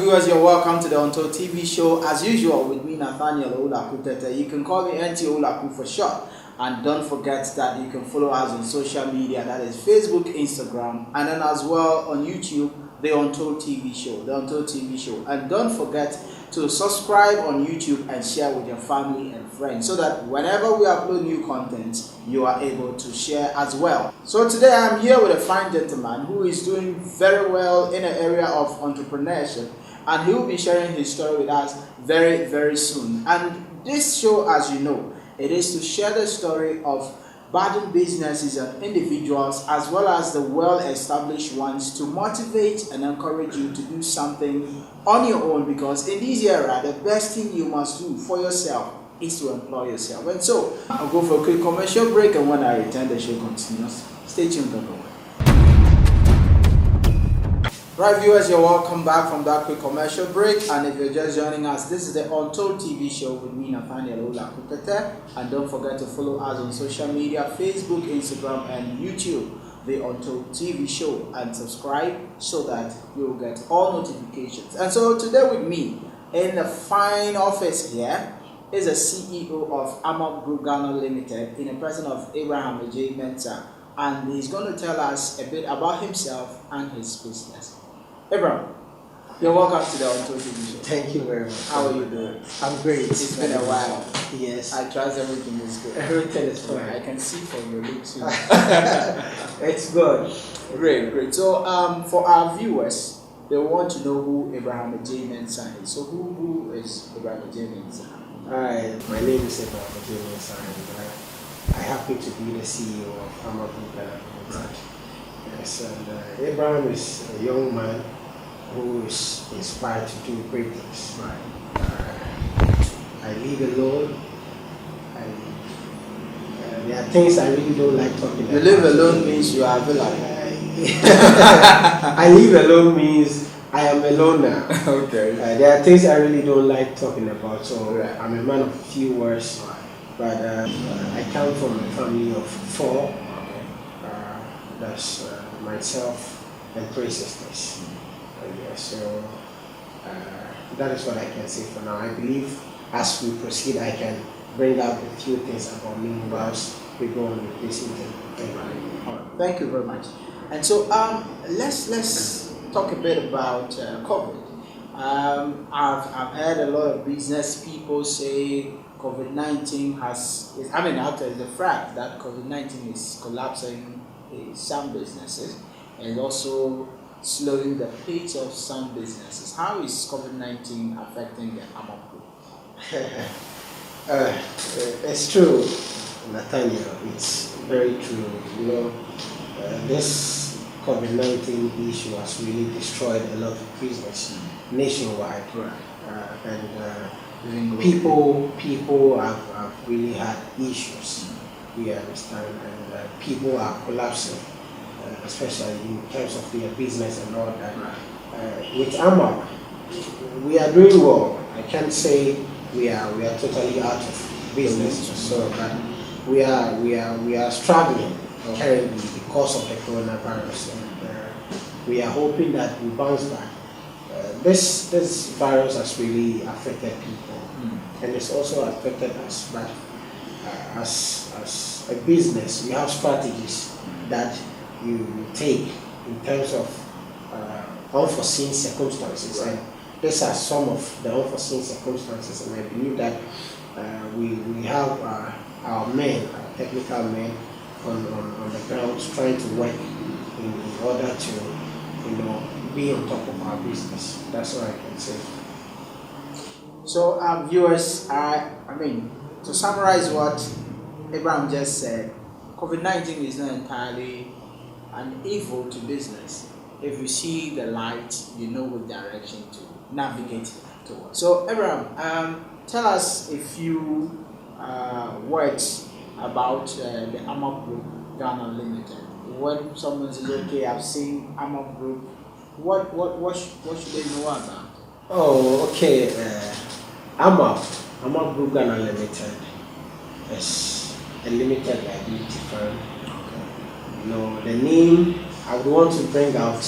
viewers, you're welcome to the Untitled TV show. As usual, with me, Nathaniel Olaku Tete. You can call me NT Olaku for short. And don't forget that you can follow us on social media, that is Facebook, Instagram, and then as well on YouTube, the Untitled TV show, the Untitled TV show. And don't forget to subscribe on YouTube and share with your family and friends so that whenever we upload new content, you are able to share as well. So today I'm here with a fine gentleman who is doing very well in the area of entrepreneurship, and he will be sharing his story with us very, very soon. And this show, as you know, it is to share the story of budding businesses and individuals as well as the well-established ones, to motivate and encourage you to do something on your own, because in this era the best thing you must do for yourself is to employ yourself. And so I'll go for a quick commercial break, and when I return the show continues. Stay tuned, everyone. Right, viewers, you're welcome back from that quick commercial break. And if you're just joining us, this is the Untitled TV show with me, Nathaniel Olaku Tete. And don't forget to follow us on social media, Facebook, Instagram, and YouTube, the Untitled TV show, and subscribe so that you'll get all notifications. And so today with me in the fine office here is the CEO of Amab Group Ghana Limited, in the person of ADJEI MENSAH, and he's going to tell us a bit about himself and his business. Abraham, you're welcome to the Untitled TV show. Thank you very much. How are you doing? I'm great. It's been a while. Yes. I trust everything is good. Everything is fine. I can see from your looks. It's good. Great. So, for our viewers, they want to know who ADJEI MENSAH is. So, who is ADJEI MENSAH? Alright, my name is ADJEI MENSAH, and I happen to be the CEO of Amab Group Ghana Limited. Yes, and Abraham is a young man who is inspired to do great things. Right. I live alone. There are things I really don't like talking about. You live alone means you are available. I live alone means I am alone now. Okay. There are things I really don't like talking about, so right. I'm a man of few words. But I come from a family of 4. That's myself and 3 sisters. So that is what I can say for now. I believe as we proceed, I can bring up a few things about me whilst we go on with this interview. Thank you very much. And so let's talk a bit about COVID. I've heard a lot of business people say COVID-19 after the fact that COVID-19 is collapsing some businesses and also slowing the pace of some businesses. How is COVID-19 affecting the Amab Group? It's true, Nathaniel. It's very true. You know, this COVID-19 issue has really destroyed a lot of business nationwide, and people have really had issues. We understand, and people are collapsing, especially in terms of their business and all that. With Amab, we are doing well. I can't say we are totally out of business, so but we are struggling currently because of the coronavirus, and we are hoping that we bounce back. This virus has really affected people, and it's also affected us. But as a business, we have strategies that you take in terms of unforeseen circumstances, and these are some of the unforeseen circumstances, and I believe that we have our men, our technical men on the ground trying to work in order to be on top of our business. That's what I can say. So viewers, I mean, to summarize what Abraham just said, COVID-19 is not entirely an evil to business. If you see the light, you know which direction to navigate towards. So Abraham, tell us a few words about the Amab Group Ghana Limited. When someone says, okay, I've seen Amab Group, what should they know about? Oh, okay. Amab Group Ghana Limited is a limited liability firm. You know, the name, I would want to bring out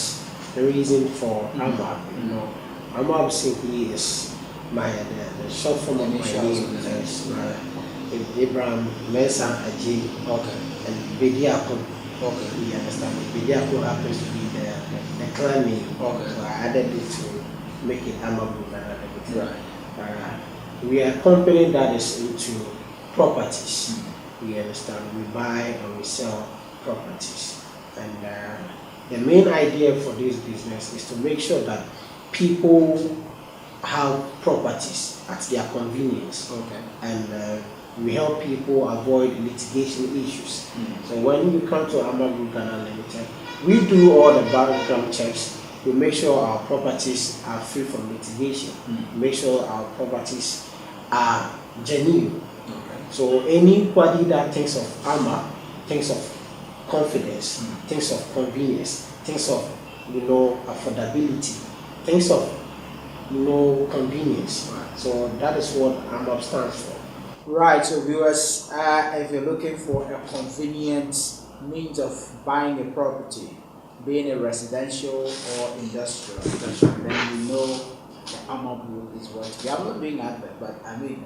the reason for Amab. You know, Amab simply is my the short form of my name. Is Abraham MENSAH ADJEI. Okay. And Bediako. Okay. You understand? Bediako happens to be the clan name. Okay. So I added it to make it Amab and everything. Right. We are a company that is into properties. You understand? We buy and we sell properties. And the main idea for this business is to make sure that people have properties at their convenience. Okay. And we help people avoid litigation issues. So when you come to Amab Limited, we do all the background checks. We make sure our properties are free from litigation. Make sure our properties are genuine. Okay. So anybody that thinks of Amab, thinks of confidence, thinks of convenience, thinks of affordability, thinks of convenience. So that is what Amab stands for. Right, so viewers, if you're looking for a convenient means of buying a property, being a residential or industrial, then you know Amab Group is what we are not doing advert, but I mean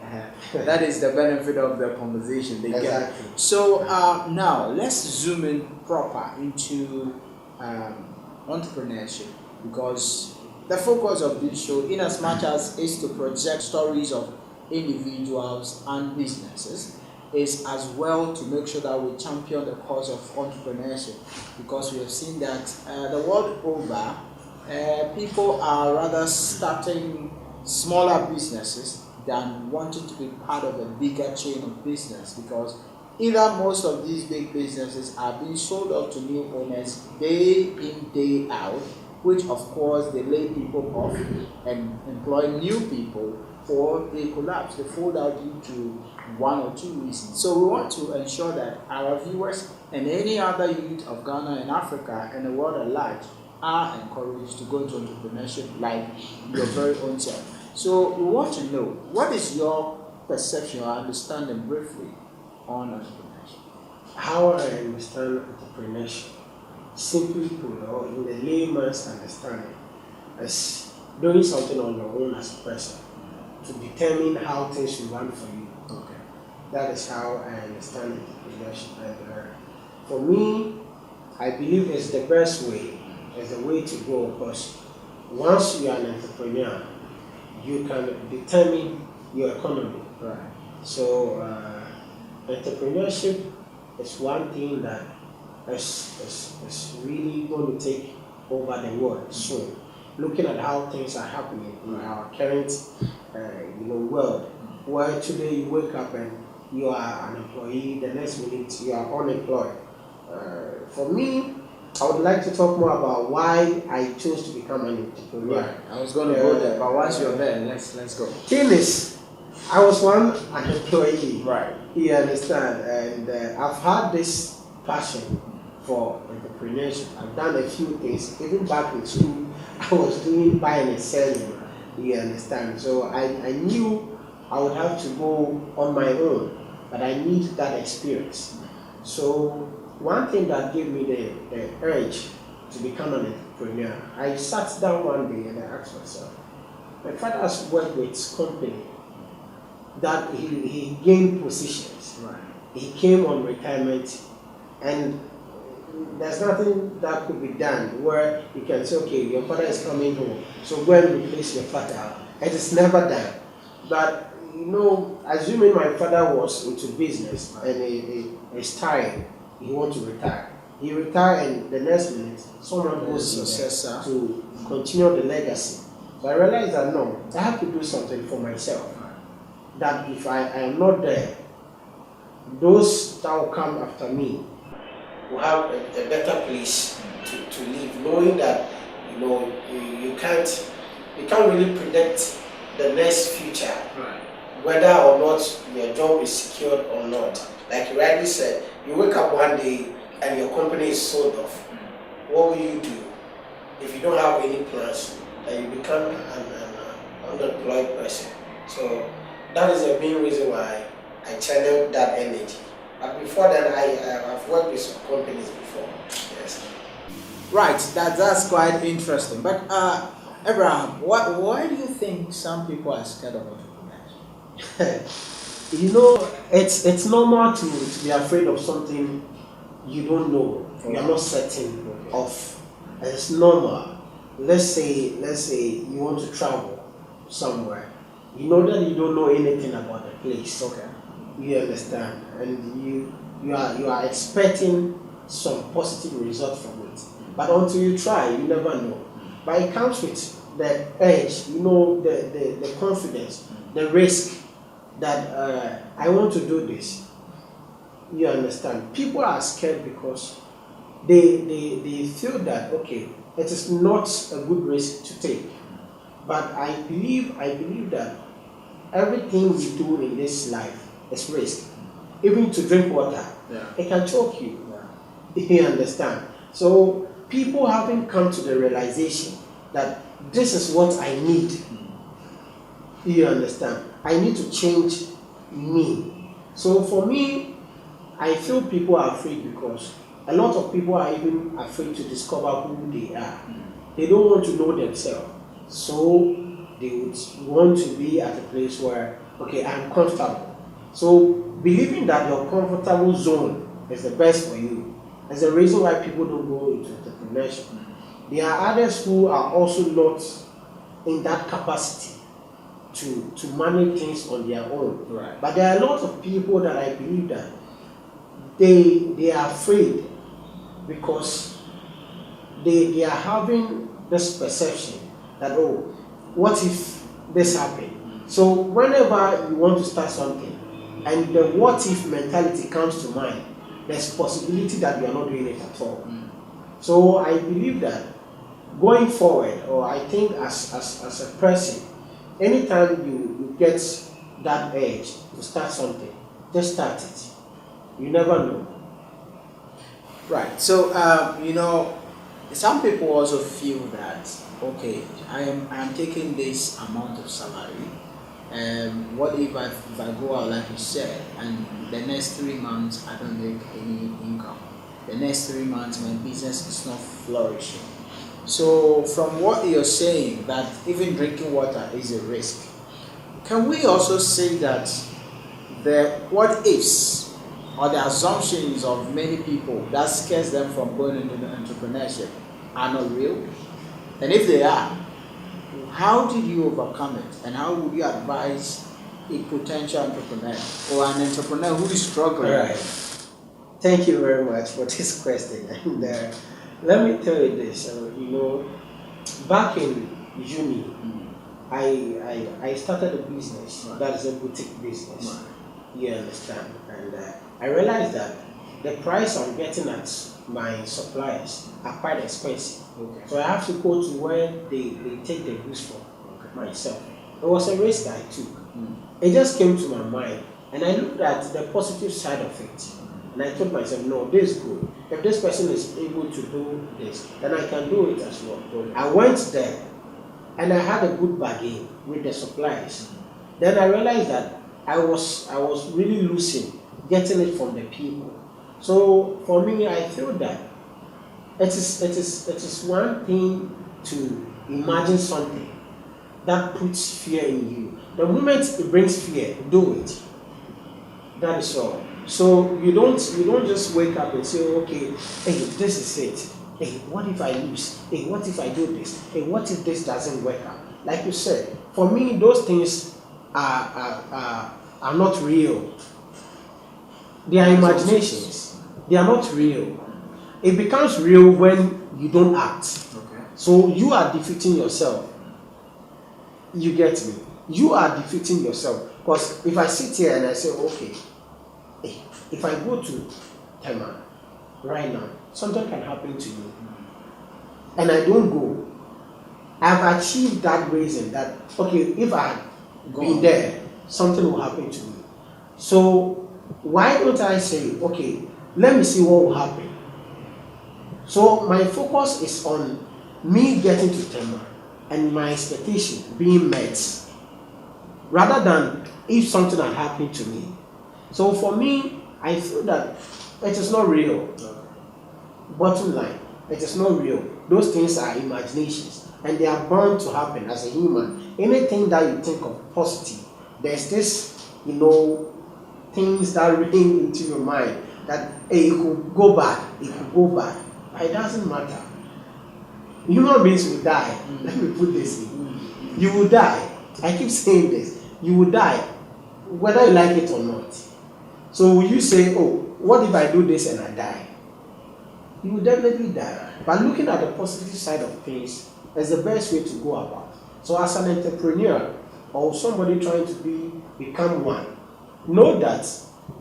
that is the benefit of the conversation they get. So now let's zoom in proper into entrepreneurship, because the focus of this show, in as much as is to project stories of individuals and businesses, is as well to make sure that we champion the cause of entrepreneurship, because we have seen that the world over, people are rather starting smaller businesses than wanting to be part of a bigger chain of business, because either most of these big businesses are being sold off to new owners day in, day out, which of course they lay people off and employ new people, or they collapse, they fold out due to one or two reasons. So we want to ensure that our viewers and any other youth of Ghana and Africa and the world at large are encouraged to go into entrepreneurship like your very own self. So we want to know, what is your perception or understanding briefly on entrepreneurship? How I understand entrepreneurship, simply put, or in the layman's understanding, is doing something on your own as a person to determine how things should run for you. Okay. That is how I understand entrepreneurship. And for me, I believe it's the best way, it's the way to go, because once you are an entrepreneur, you can determine your economy. Right. So entrepreneurship is one thing that is really going to take over the world soon. Looking at how things are happening in our current world, where today you wake up and you are an employee, the next minute you are unemployed. For me, I would like to talk more about why I chose to become an entrepreneur. Right. I was going to go there, but once you're there, let's go. Thing is, I was an employee. Right. You understand? And I've had this passion for entrepreneurship. I've done a few things. Even back in school, I was doing buying and selling. You understand? So I knew I would have to go on my own, but I need that experience. So one thing that gave me the urge to become an entrepreneur, I sat down one day and I asked myself, my father has worked with company that he gained positions. Right. He came on retirement, and there's nothing that could be done where you can say, okay, your father is coming home, so go and replace your father. It is never done. But assuming my father was into business and he's tired, he wants to retire. He retired, and the next minute someone goes in there to continue the legacy. So I realized that no, I have to do something for myself. That if I am not there, those that will come after me will have a better place to live, knowing that you can't really predict the next future, Right. whether or not your job is secured or not. Like you rightly said, you wake up one day and your company is sold off. What will you do if you don't have any plans and you become an unemployed person? So that is the main reason why I channeled that energy. But before that, I've worked with some companies before. Yes. Right, that's quite interesting. But Abraham, why do you think some people are scared of entrepreneurship? You know, it's normal to be afraid of something you don't know, you are not certain of. It's normal. Let's say you want to travel somewhere. You know that you don't know anything about the place. Okay. You understand, and you are expecting some positive result from it. But until you try, you never know. But it comes with the edge, you know, the confidence, the risk that I want to do this. You understand? People are scared because they feel that okay, it is not a good risk to take. But I believe that everything we do in this life is risk. Even to drink water, it can choke you. You understand? So people haven't come to the realization that this is what I need. You understand? I need to change me. So for me, I feel people are afraid because a lot of people are even afraid to discover who they are. They don't want to know themselves. So they would want to be at a place where, okay, I'm comfortable. So believing that your comfortable zone is the best for you is the reason why people don't go into entrepreneurship. There are others who are also not in that capacity to manage things on their own. Right. But there are a lot of people that I believe that they are afraid because they are having this perception that, oh, what if this happened? So whenever you want to start something and the what if mentality comes to mind, there's possibility that you are not doing it at all. So I believe that going forward, or I think as a person, anytime you get that urge to start something, just start it. You never know. Right. So you know, some people also feel that okay, I am taking this amount of salary. What if I go out like you said, and the next 3 months I don't make any income? The next 3 months my business is not flourishing. So from what you're saying, that even drinking water is a risk, can we also say that the what ifs or the assumptions of many people that scares them from going into the entrepreneurship are not real? And if they are, how did you overcome it? And how would you advise a potential entrepreneur or an entrepreneur who is struggling? Right. Thank you very much for this question. And let me tell you this. You know, back in uni, I started a business that is a boutique business. You understand? And I realized that the price I'm getting at my suppliers are quite expensive. Okay. So I have to go to where they take the goods from myself. It was a risk I took. It just came to my mind and I looked at the positive side of it. And I told myself, no, this is good. If this person is able to do this, then I can do it as well. I went there and I had a good bargain with the suppliers. Then I realized that I was really losing getting it from the people. So for me, I feel that it is one thing to imagine something that puts fear in you. The moment it brings fear, do it. That is all. So you don't just wake up and say, okay, hey, this is it. Hey, what if I lose? Hey, what if I do this? Hey, what if this doesn't work out? Like you said, for me, those things are not real. They are imaginations. They are not real. It becomes real when you don't act. Okay. So you are defeating yourself. You get me? You are defeating yourself. Because if I sit here and I say, okay, if I go to Tema right now, something can happen to me, and I don't go, I've achieved that reason that, okay, if I had been there, something will happen to me. So why don't I say, okay, let me see what will happen. So my focus is on me getting to Tema and my expectation being met, rather than if something had happened to me. So for me, I feel that it is not real. Bottom line, It is not real. Those things are imaginations, and they are bound to happen as a human. Anything that you think of positive, there's this, things that ring into your mind that hey, it could go bad, it could go bad. But it doesn't matter. Human beings will die. Let me put this in. You will die. I keep saying this. You will die, whether you like it or not. So will you say, oh, what if I do this and I die? You will definitely die. But looking at the positive side of things is the best way to go about. So as an entrepreneur or somebody trying to become one, know that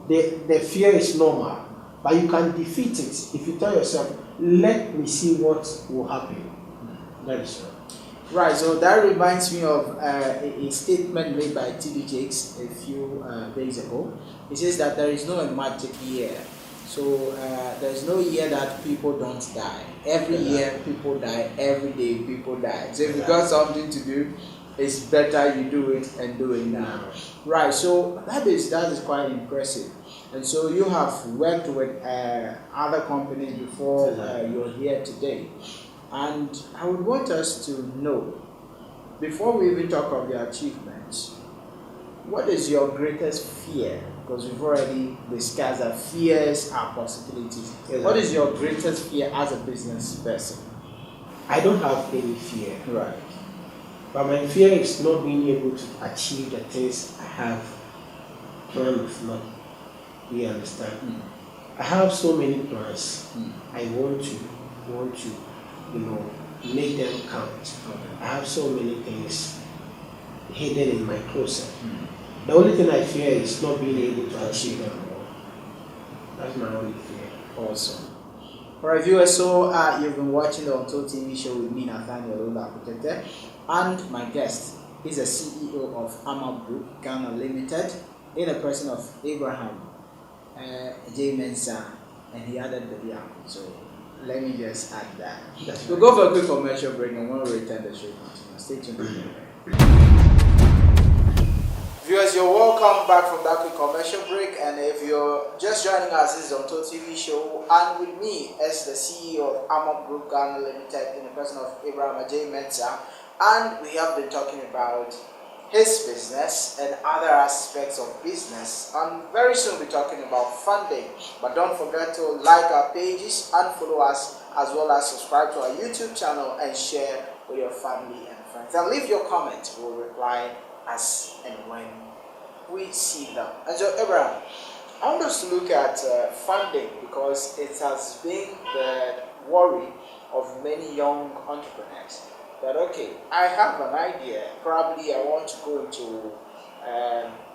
the fear is normal, but you can defeat it if you tell yourself, let me see what will happen. That is right. Right, so that reminds me of a statement made by ADJEI a few days ago. It says that there is no magic year. So there is no year that people don't die. Every year people die, every day people die. So if you got something to do, it's better you do it and do it now. Right, so that is quite impressive. And so you have worked with other companies before you're here today. And I would want us to know, before we even talk of your achievements, what is your greatest fear? Because we've already discussed that fears are possibilities. What is your greatest fear as a business person? I don't have any fear. Right. But my fear is not being able to achieve the things I have planned with money. You understand? I have so many plans. I want to make them count. I have so many things hidden in my closet. The only thing I fear is not being able to achieve them all. That's my only fear. Awesome. Alright, viewers, so you've been watching the Untitled TV show with me, Nathaniel, and my guest is the CEO of Amab Group, Ghana Limited, in the person of Abraham MENSAH, and he added the young. So let me just add that. We'll go for a quick commercial break, and when we return, the show continues. Stay tuned. Viewers, you're welcome back from that quick commercial break, and if you're just joining us, this is Untitled TV show, and with me as the CEO of Amab Group Ghana Limited in the person of Abraham MENSAH, and we have been talking about his business and other aspects of business, and very soon we'll be talking about funding. But don't forget to like our pages and follow us, as well as subscribe to our YouTube channel and share with your family and friends, and leave your comments. We'll reply as and when we see them. And so Abraham, I want us to look at funding, because it has been the worry of many young entrepreneurs that, okay, I have an idea, probably I want to go into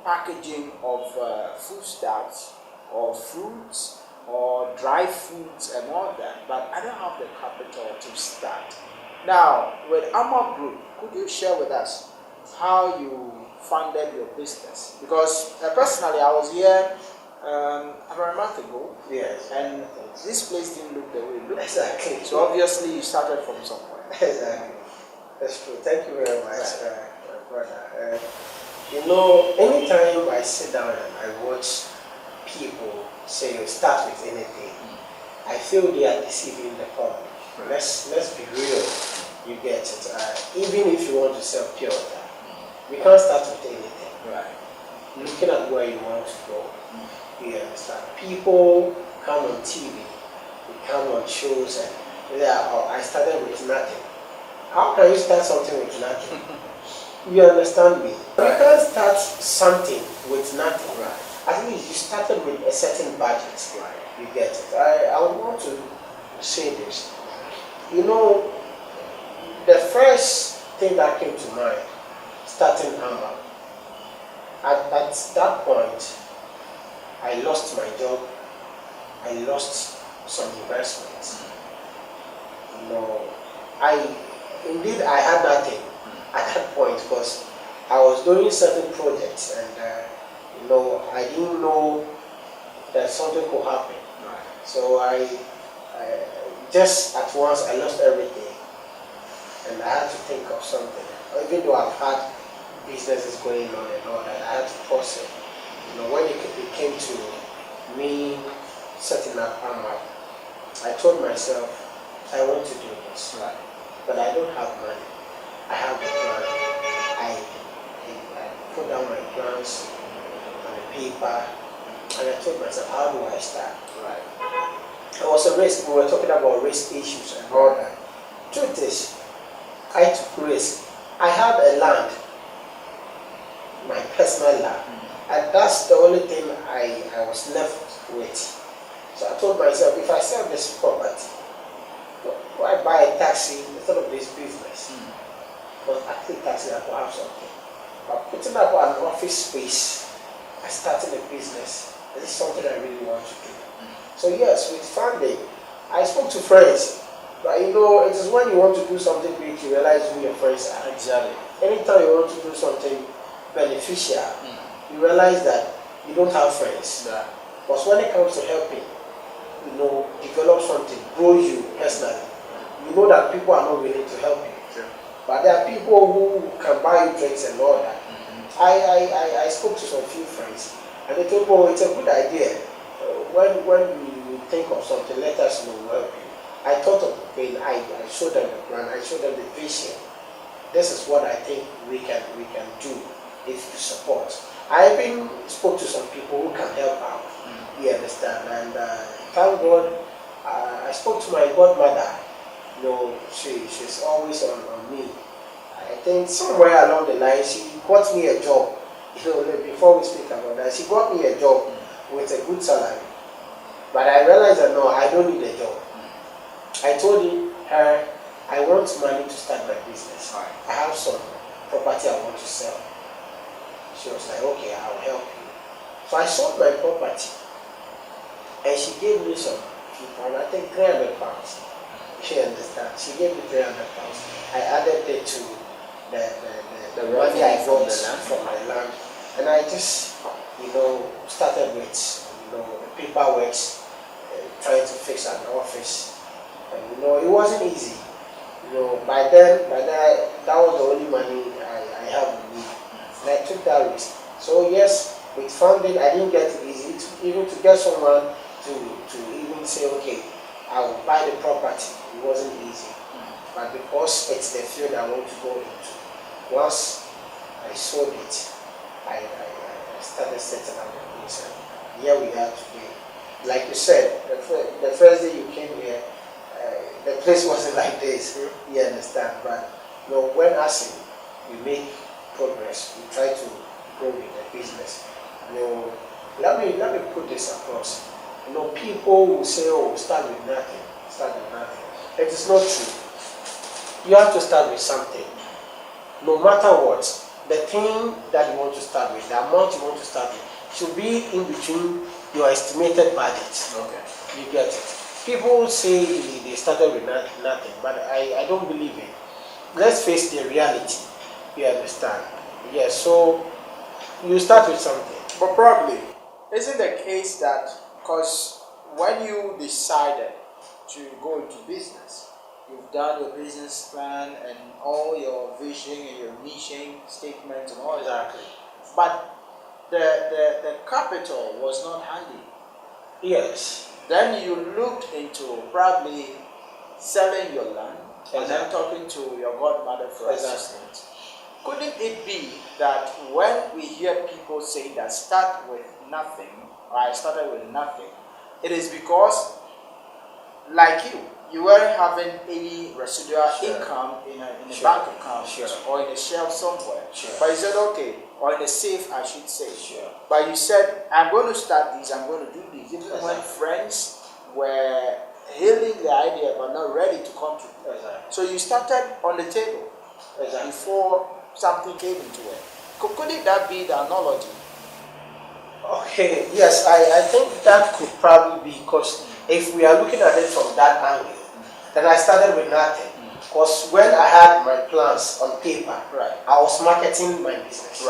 packaging of foodstuffs or fruits or dry foods and all that, but I don't have the capital to start. Now, with Amab Group, could you share with us how you funded your business? Because personally, I was here about a month ago, Yes. and this place didn't look the way it looked. Exactly. So obviously you started from somewhere. Exactly. That's true. Thank you very much, my brother. Anytime I sit down and I watch people say start with anything, I feel they are deceiving the public. Let's be real. You get it. Even if you want to sell pure water, we can't start with anything. Right. Looking at where you want to go, you understand. People come on TV, they come on shows, and I started with nothing. How can you start something with nothing? You understand me? Right. You can't start something with nothing. Right. At least you started with a certain budget. Right. You get it. I would want to say this. The first thing that came to mind, starting Amab, at that point, I lost my job. I lost some investments. I had nothing at that point, because I was doing certain projects, and I didn't know that something could happen. Right. So I just at once I lost everything, and I had to think of something. Even though I've had businesses going on and all that, I had to pause it. When it came to me setting up Amab, I told myself, I want to do this, Right. but I don't have money. I have a plan. I put down my plans on the paper, and I told myself, how do I start? Right. It was a risk. We were talking about risk issues and all that. Truth is, I took risk. I had a land, my personal land, and that's the only thing I was left with. So I told myself, if I sell this property, why buy a taxi instead of this business? Because I think taxi I could have something. But putting up an office space, I started a business. This is something I really want to do. So yes, with funding, I spoke to friends. But you know, it is when you want to do something big, you realize who your friends are. Exactly. Anytime you want to do something beneficial, you realize that you don't have friends. Yeah. But when it comes to helping, you know, develop something, grow you personally, you know that people are not willing to help you. Sure. But there are people who can buy you drinks and all that. I spoke to some few friends, and they told me, oh, it's a good idea. When you think of something, let us know, we'll help you. I thought of it, I showed them the plan, I showed them the vision. This is what I think we can do if you support. I even spoke to some people who can help out. You understand? And thank God, I spoke to my godmother. You know, she's always on me. I think somewhere along the line, she got me a job. You know, before we speak about that, she got me a job with a good salary. But I realized that no, I don't need a job. I told her I want money to start my business. Right. I have some property I want to sell. She was like, okay, I'll help you. So I sold my property, and she gave me some few pounds, I think 300 pounds. She understands. She gave me 300 pounds. I added it to the money I got from my land, and I just, you know, started with, you know, the paperwork, trying to fix an office. And, you know, it wasn't easy. You know, by then that was the only money I have with me, and I took that risk. So yes, with funding, I didn't get it easy. Even to get someone to even say, okay, I will buy the property. It wasn't easy, but because it's the field I want to go into, once I sold it, I started setting up the business. And here we are today. Like you said, the first day you came here, the place wasn't like this. You understand? But you know, when asking, we make progress. We try to grow with the business. You know, let me put this across. You know, people will say, "Oh, start with nothing. Start with nothing." It is not true. You have to start with something. No matter what, the thing that you want to start with, the amount you want to start with, should be in between your estimated budget. Okay. You get it. People say they started with nothing, but I don't believe it. Let's face the reality. You understand? Yes, so you start with something. But probably, is it the case that because when you decided to go into business, you've done your business plan and all your vision and your mission statements and all that, but the capital was not handy. Yes. Then you looked into probably selling your land and then talking to your godmother for assistance. Couldn't it be that when we hear people say that start with nothing, or I started with nothing, it is because, like you weren't having any residual income in a bank account or in a shelf somewhere. But you said, okay, or in a safe, I should say. But you said, I'm going to start this, I'm going to do this. Even when friends were hailing the idea but not ready to contribute. So you started on the table before something came into it. Couldn't that be the analogy? Okay, yes, I think that could probably be, because if we are looking at it from that angle, then I started with nothing. Because when I had my plans on paper, I was marketing my business.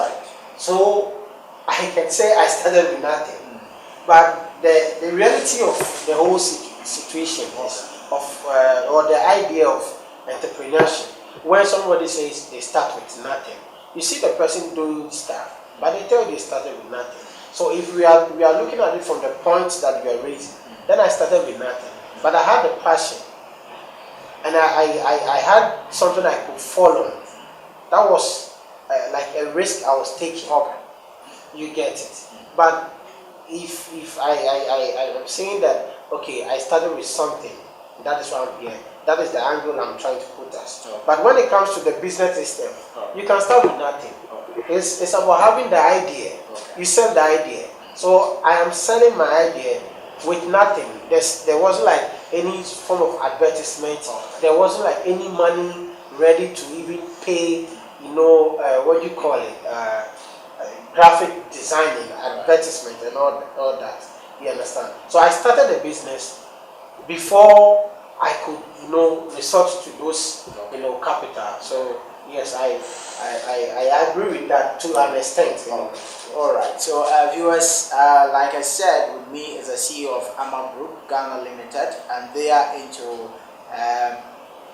So I can say I started with nothing. But the reality of the whole situation is or the idea of entrepreneurship, when somebody says they start with nothing, you see the person doing stuff, but they tell you they started with nothing. So if we are looking at it from the point that you are raising, then I started with nothing. But I had the passion and I had something I could fall on. That was like a risk I was taking. Okay. You get it. But if I am saying that, okay, I started with something, that is why I'm here. That is the angle I'm trying to put us. Okay. But when it comes to the business system, you can start with nothing. Okay. It's about having the idea. Okay. You sell the idea. So I am selling my idea with nothing. There wasn't like any form of advertisement. Okay. There wasn't like any money ready to even pay, what do you call it? Graphic designing, advertisement, and all that. You understand? So I started the business before I could, resort to those, capital. So yes, I agree with that to an extent. All right. So viewers, like I said, with me is the CEO of Amab Group Ghana Limited, and they are into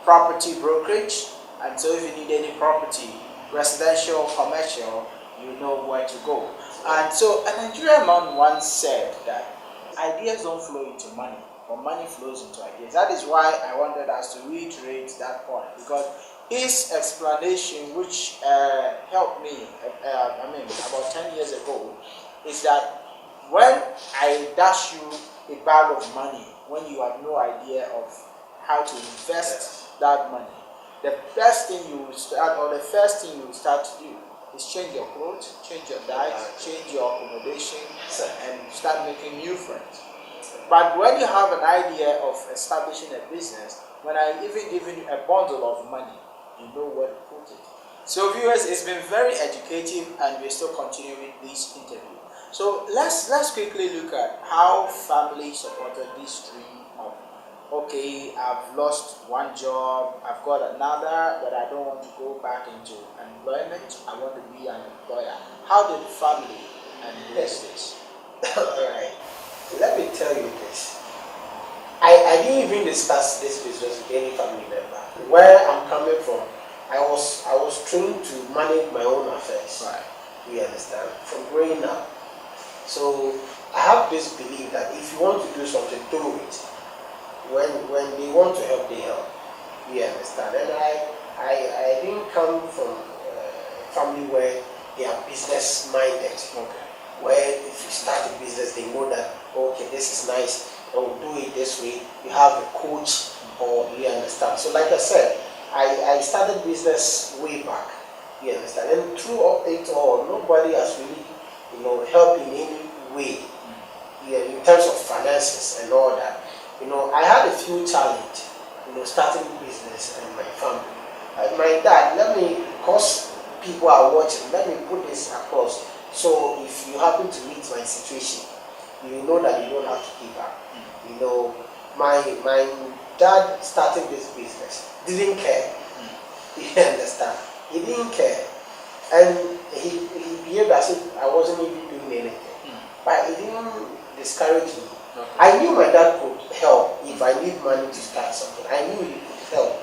property brokerage. And so if you need any property, residential, commercial, you know where to go. And so a Nigerian man once said that ideas don't flow into money, but money flows into ideas. That is why I wanted us to reiterate that point, because his explanation, which helped me, about 10 years ago, is that when I dash you a bag of money, when you have no idea of how to invest that money, the first thing you will start, or the first thing you will start to do, is change your clothes, change your diet, change your accommodation, and start making new friends. But when you have an idea of establishing a business, when I even give you a bundle of money, you know where to put it. So viewers, it's been very educative, and we're still continuing this interview. So let's quickly look at how family supported this dream of, okay, I've lost one job, I've got another, but I don't want to go back into employment, I want to be an employer. How did family embrace this? Alright, let me tell you this. I didn't even discuss this business with any family member. Where I'm coming from, I was trained to manage my own affairs. Right. You understand? From growing up. So I have this belief that if you want to do something, do it. When they want to help, they help. You understand? And I didn't come from a family where they are business minded. Okay. Where if you start a business, they know that, okay, this is nice, or do it this way. You have a coach, or you understand. So like I said, I started business way back. You understand? And through it all, nobody has really, helped in any way. Yeah, in terms of finances and all that. I had a few challenges, starting business and my family. My dad, because people are watching, let me put this across. So if you happen to meet my situation, you know that you don't have to give up. My dad started this business, didn't care. You understand? He didn't care. And he behaved as if I wasn't even doing anything. But he didn't discourage me. Okay. I knew my dad could help if I need money to start something. I knew he could help.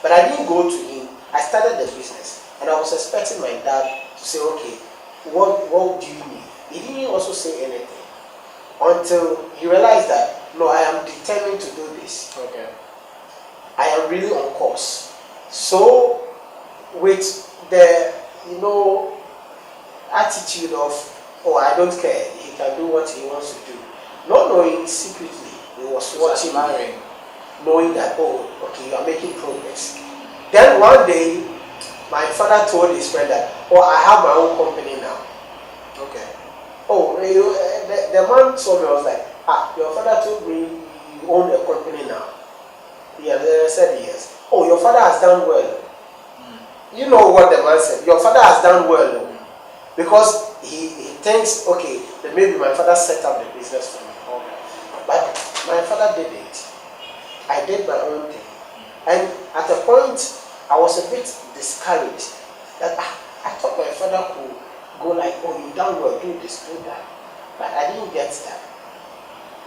But I didn't go to him. I started the business. And I was expecting my dad to say, okay, what do you need? He didn't also say anything. Until he realized that, no, I am determined to do this. Okay. I am really on course. So, with the, attitude of, oh, I don't care, he can do what he wants to do. Not knowing secretly, he was watching me, knowing that, oh, okay, you are making progress. Then one day, my father told his friend that, oh, I have my own company now. Okay. Oh, the man saw me, I was like, your father told me you own a company now. Yeah, I said yes. Oh, your father has done well. You know what the man said? Your father has done well. Because he thinks, okay, that maybe my father set up the business for me. Okay. But my father did it. I did my own thing. And at a point, I was a bit discouraged. That I thought my father could go like, oh, you done well, do this, do that. But I didn't get that.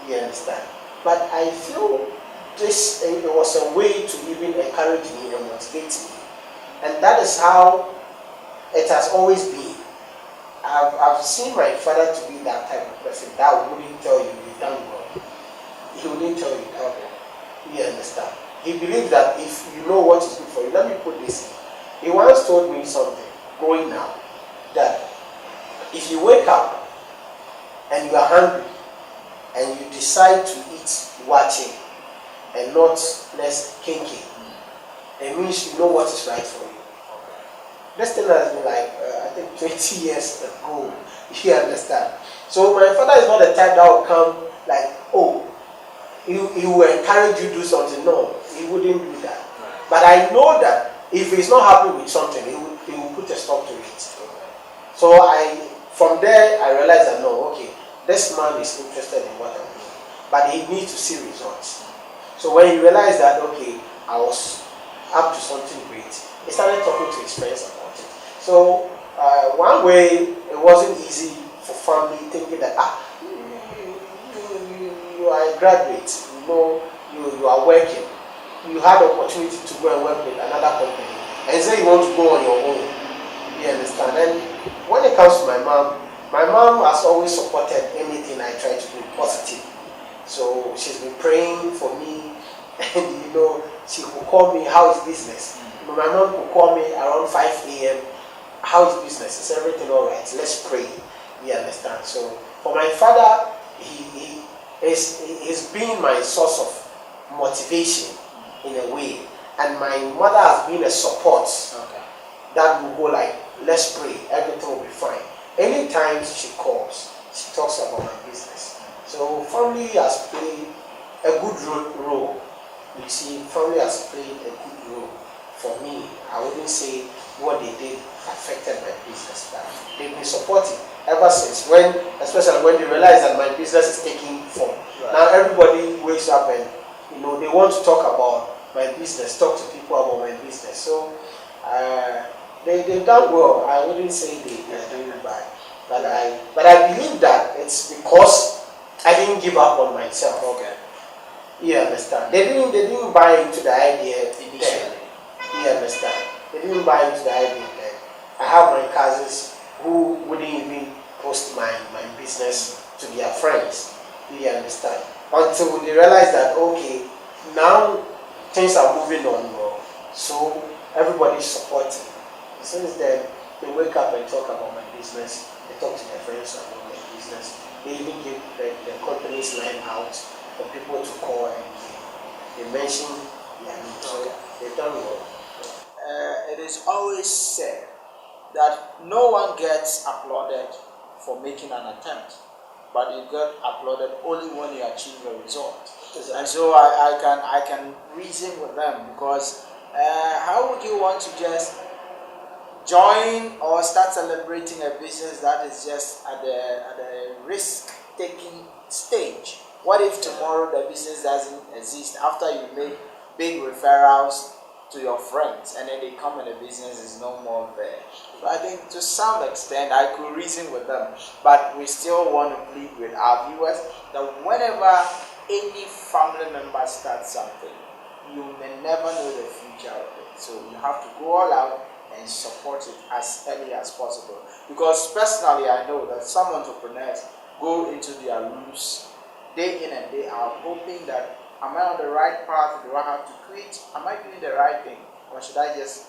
You understand? But I feel this, it was a way to even encourage me and motivate me. And that is how it has always been. I've seen my father to be that type of person that wouldn't tell you you've done well. He wouldn't tell you that. You understand? he believes that if you know what is good for you, let me put this in. He once told me something, growing up, that if you wake up and you are hungry and you decide to eat wache and not less kinky, it means you know what is right for you. This thing has been like, I think 20 years ago, you understand. So my father is not the type that will come like, oh, he will encourage you to do something. No, he wouldn't do that. But I know that if he's not happy with something, he will put a stop to it. So from there, I realized that no, okay, this man is interested in what I'm doing, but he needs to see results. So when he realized that, okay, I was up to something great, he started talking to his friends about it. So one way, it wasn't easy for family thinking that, you are a graduate, you know, you are working, you had the opportunity to go and work with another company, and say you want to go on your own. You understand? And when it comes to my mom has always supported anything I try to do positive. So she's been praying for me, and you know, she will call me, how is business? You know, my mom will call me around 5 a.m. How is business? Is everything all right? Let's pray. You understand? So for my father, he's been my source of motivation in a way, and my mother has been a support. Okay. That will go like, let's pray, everything will be fine. Anytime she calls, she talks about my business. So family has played a good role. You see, family has played a good role for me. I wouldn't say what they did affected my business, but they've been supportive ever since. Especially when they realize that my business is taking form. Right. Now everybody wakes up and they want to talk about my business, talk to people about my business. So they've done well. I wouldn't say they're doing bad, but I believe that it's because I didn't give up on myself. Okay. You understand? They didn't buy into the idea initially. You understand? They didn't buy into the idea then. I have my cousins who wouldn't even post my business to their friends. You understand? Until they realize that, okay, now things are moving on well. So everybody's supporting. Since then, they wake up and talk about my business. They talk to their friends about my business. They even give the company's line out for people to call, and they mention their needs. So they've done well. It is always said that no one gets applauded for making an attempt, but you get applauded only when you achieve a result. Exactly. And so I can reason with them, because how would you want to just join or start celebrating a business that is just at the risk-taking stage? What if tomorrow the business doesn't exist after you make big referrals to your friends, and then they come and the business is no more there? So I think to some extent I could reason with them, but we still want to plead with our viewers that whenever any family member starts something, you may never know the future of it. So you have to go all out and support it as early as possible. Because personally, I know that some entrepreneurs go into their rooms day in and day out, hoping that, am I on the right path? Do I have to quit? Am I doing the right thing? Or should I just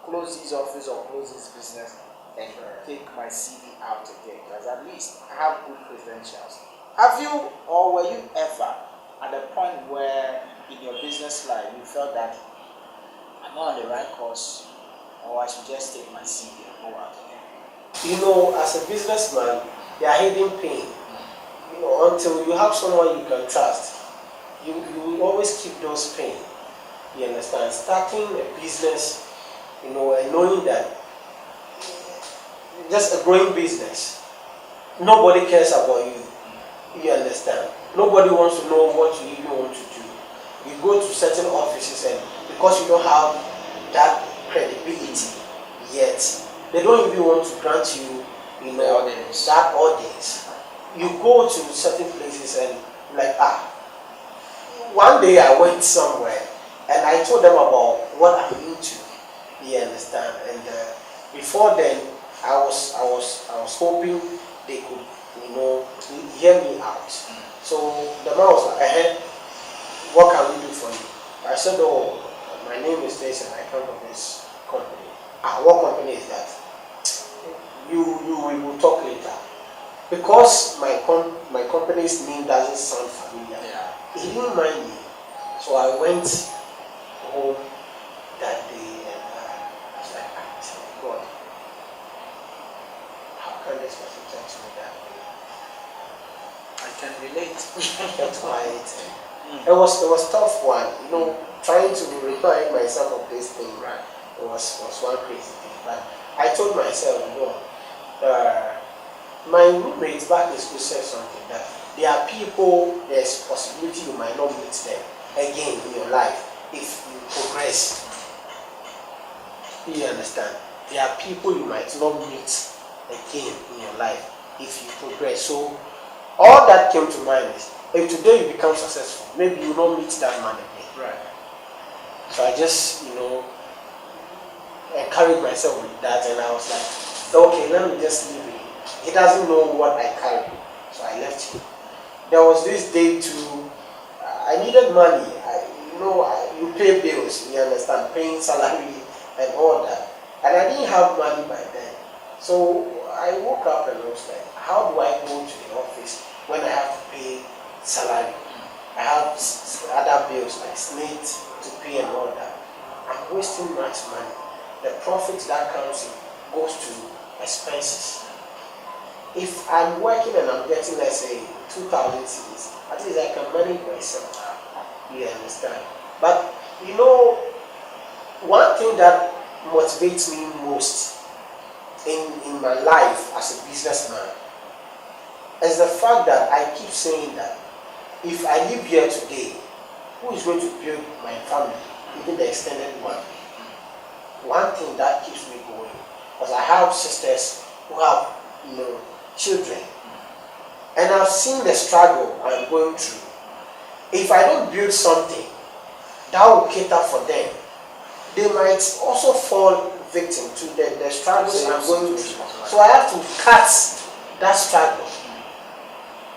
close this office or close this business and take my CV out again? Because at least I have good credentials. Have you, or were you ever at a point where in your business life you felt that, am I on the right course, or I should just take my CV and go out again? As a businessman, there are hidden pain. Until you have someone you can trust, you will always keep those pain. You understand? Starting a business, and knowing that just a growing business, nobody cares about you. You understand? Nobody wants to know what you even want to do. You go to certain offices, and because you don't have that credibility yet, they don't even want to grant you, that audience. You go to certain places and like, one day I went somewhere and I told them about what I'm into. You understand? And before then, I was hoping they could, hear me out. So the man was like, what can we do for you? I said, oh, my name is this and I come from this company. What company is that? We will talk later. Because my company's name doesn't sound familiar, he didn't mind me. So I went home that day and I was like, God, how can this person talk to me that way? I can relate. I kept quiet. It was tough one, trying to remind myself of this thing. Right. It was one crazy thing. But I told myself, my roommates back in school said something that there are people, there's possibility you might not meet them again in your life if you progress. You understand? There are people you might not meet again in your life if you progress. So all that came to mind is, if today you become successful, maybe you don't meet that man again. Right. So I just, encouraged myself with that, and I was like, okay, let me just leave him. He doesn't know what I carry, so I left him. There was this day too, I needed money. You pay bills, you understand, paying salary and all that. And I didn't have money by then. So I woke up and was like, how do I go to the office when I have to pay salary? I have other bills like SNIT to pay and all that. I'm wasting much money. The profit that comes in goes to expenses. If I'm working and I'm getting, let's say, 2,000 cedis, at least I can manage myself. You understand? But one thing that motivates me most in my life as a businessman is the fact that I keep saying that if I live here today, who is going to build my family, even the extended one? One thing that keeps me going, because I have sisters who have, children, and I've seen the struggle I'm going through. If I don't build something that will cater for them, they might also fall victim to the struggles I'm going through. So I have to cut that struggle.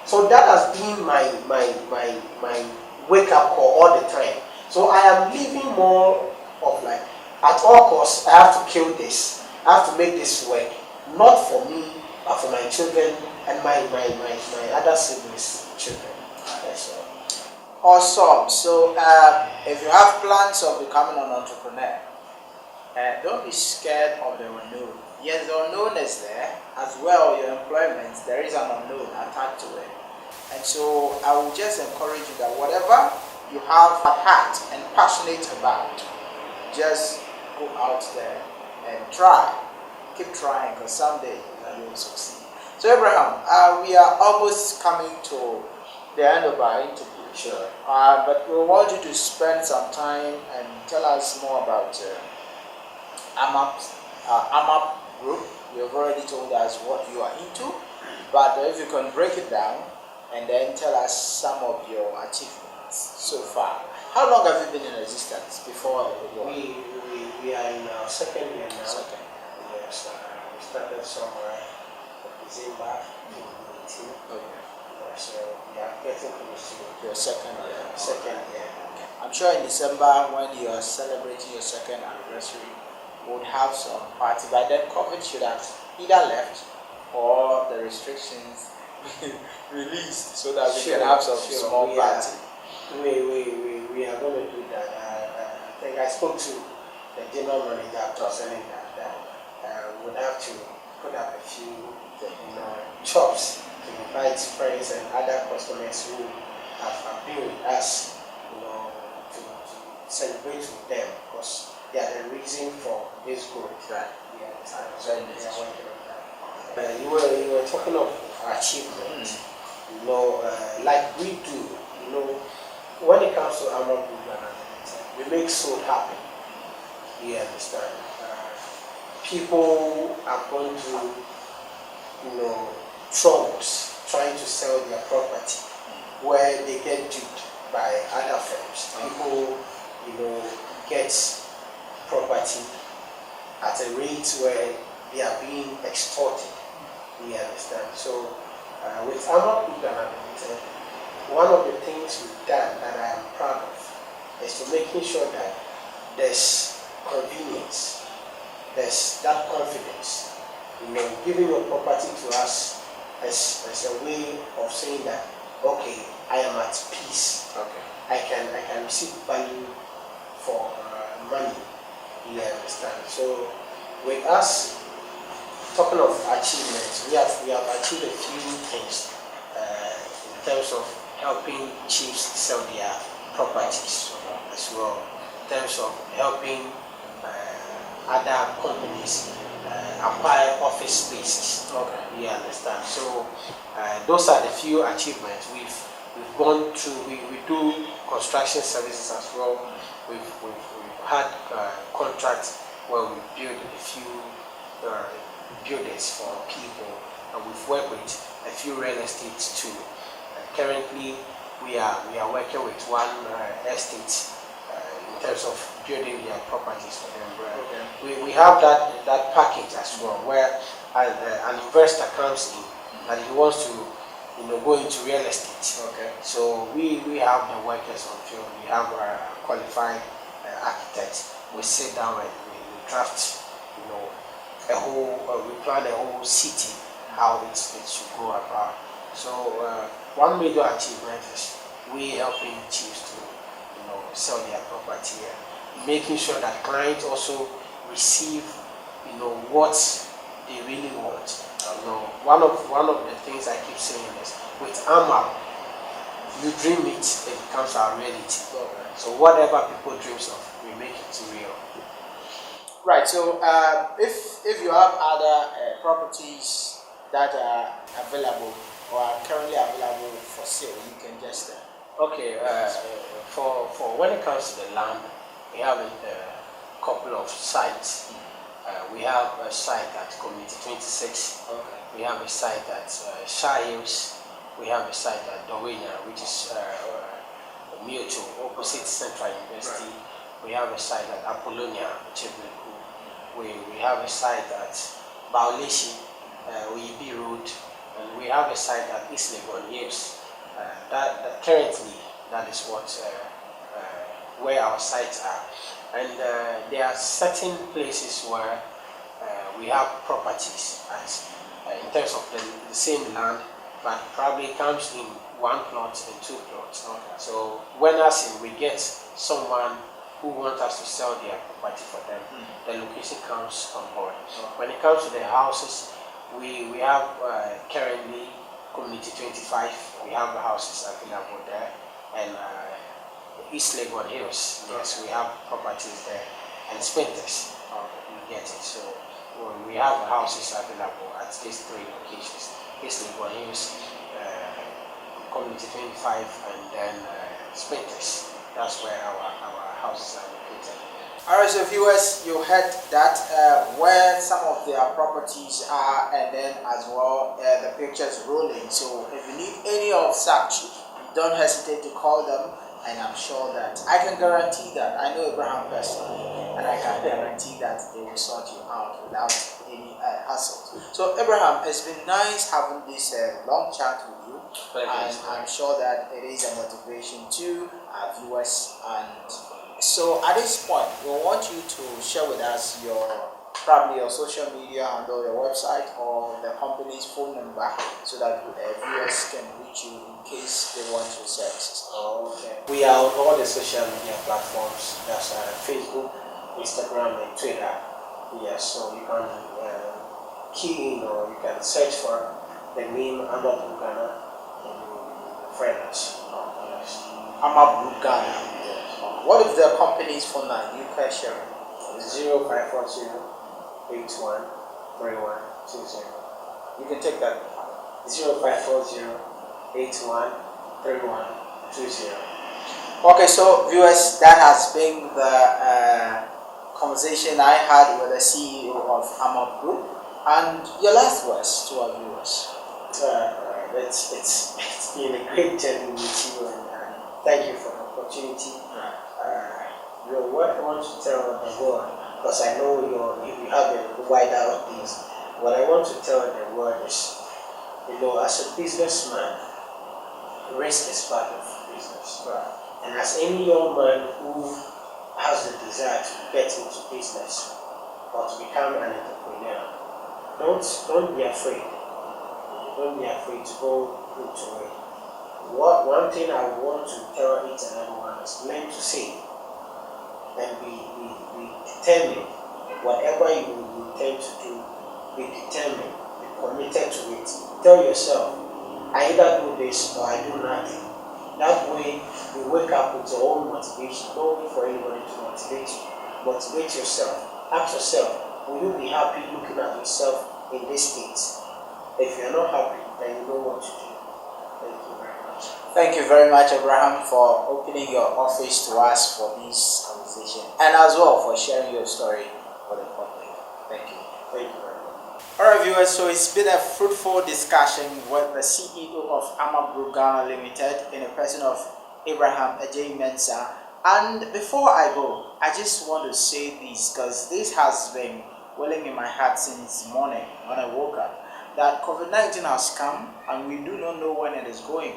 So that has been my wake up call all the time. So I am living more of like, at all costs, I have to kill this. I have to make this work, not for me, but for my children and my other siblings' children. That's all. Awesome. So if you have plans of becoming an entrepreneur, don't be scared of the unknown. Yes, the unknown is there. As well, your employment, there is an unknown attached to it. And so I will just encourage you that whatever you have at heart and passionate about, just go out there and try. Keep trying, because someday you will succeed. So Abraham, we are almost coming to the end of our interview. Sure. But we want you to spend some time and tell us more about Amab group. You have already told us what you are into, but if you can break it down and then tell us some of your achievements so far. How long have you been in existence before the war? We are in our second year now. Second. Yes, we started somewhere in December 2018. Okay. So we are getting close to Your second year. second year. I'm sure in December, when you are celebrating your second anniversary, we would have some party. By then, COVID should have either left or the restrictions released so that we can have some small party. We are going to do that. I think I spoke to the general manager concerning that we would have to put up a few chops to invite friends and other customers who have been with us, to celebrate with them, because they are the reason for this growth. Right. You were talking of achievement. Like we do. When it comes to Amab, we make soul happen. You understand? People are going through, troubles trying to sell their property, where they get duped by other firms. People, get property at a rate where they are being extorted. You understand? So, with Amab, one of the things we've done that I am proud of is to making sure that there's convenience, there's that confidence. Giving your property to us as a way of saying that, okay, I am at peace. Okay. I can receive value for money. You understand? So with us, talking of achievements, we have achieved a few things in terms of helping chiefs sell their properties as well, in terms of helping other companies acquire office spaces. Okay. You understand? So those are the few achievements we've gone through. We do construction services as well. We've had contracts where we build a few buildings for people, and we've worked with a few real estates too. Currently, we are working with one estate in terms of building their properties for them. Okay. We have that package as well, where an investor comes in and he wants to go into real estate. Okay. So we have the workers on field. We have qualified architects. We sit down and we draft we plan a whole city, how it should go about. So one major achievement is we helping chiefs to sell their property and making sure that clients also receive what they really want. One of the things I keep saying is, with Amab, you dream it becomes our reality. So whatever people dreams of, we make it real. Right. So if you have other properties that are available or are currently available for sale, you can just Okay. For when it comes to the land, we have a couple of sites. We have a site at Community 26. Okay. We have a site at Shah Hills. We have a site at Dowenya, which is Mioto, opposite Central University. Right. We have a site at Apollonia, Chibleku. We have a site at Baoleshi, Oyibi Road, and we have a site at East Legon Hills. That currently, that is what where our sites are. And there are certain places where we have properties in terms of the same land, but probably comes in one plot and two plots. Okay. So when we get someone who wants us to sell their property for them, the location comes on board. When it comes to the houses, we have currently Community 25, we have the houses available there, and East Legon Hills, yes, we have properties there, and Spinters, we get it. So we have houses available at these three locations: East Legon Hills, Community 25, and then Spinters. That's where our houses are located. Alright, so viewers, you heard that where some of their properties are, and then as well the pictures rolling. So if you need any of such, don't hesitate to call them, and I'm sure that I can guarantee that I know Abraham personally, and I can guarantee that they will sort you out without any hassle. So Abraham, it's been nice having this long chat with you, and I'm sure that it is a motivation to our viewers. And so at this point, we want you to share with us probably your social media handle, your website, or the company's phone number, so that viewers can reach you in case they want your services. Okay. We are on all the social media platforms. That's Facebook, Instagram, and Twitter. Yes, so you can key in, or you can search for the name Amab and friend us. Amab. What is the company's phone number? You can share it. 0540 81 31 20. You can take that. 0540 81 31 20. Okay, so viewers, that has been the conversation I had with the CEO of Amab Group. And your last words to our viewers. It's been a great journey with you, and thank you for the opportunity. What I want to tell the world, because I know you have a wider audience, what I want to tell the world is, as a businessman, risk is part of business. And as any young man who has the desire to get into business or to become an entrepreneur, don't be afraid. Don't be afraid to go into it. One thing I want to tell each and everyone is learn to save and be determined. Whatever you intend to do, be determined, be committed to it. Tell yourself, I either do this or I do nothing. That way you wake up with your own motivation. Don't wait for anybody to motivate you. Motivate yourself. Ask yourself, will you be happy looking at yourself in this state? If you're not happy, then you know what to do. Thank you very much. Thank you very much, Abraham, for opening your office to us for this conversation, and as well for sharing your story for the public. Thank you. Thank you very much. Alright viewers, so it's been a fruitful discussion with the CEO of Amab Limited in the person of Abraham ADJEI MENSAH. And before I go, I just want to say this, because this has been welling in my heart since morning when I woke up, that COVID-19 has come and we do not know when it is going.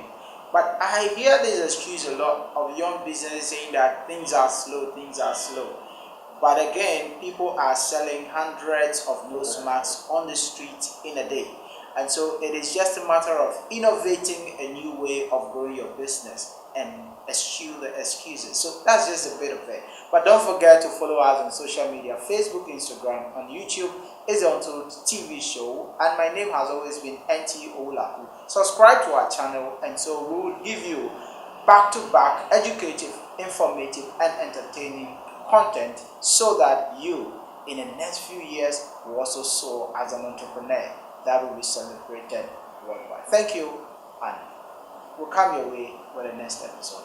But I hear this excuse a lot of young businesses saying that things are slow. But again, people are selling hundreds of nose masks on the street in a day. And so it is just a matter of innovating a new way of growing your business and eschew the excuses. So that's just a bit of it. But don't forget to follow us on social media, Facebook, Instagram, on YouTube. Is the Untitled TV show, and my name has always been NT Olaku. Subscribe to our channel, and so we will give you back-to-back educative, informative, and entertaining content so that you, in the next few years, will also soar as an entrepreneur that will be celebrated worldwide. Thank you, and we'll come your way with the next episode.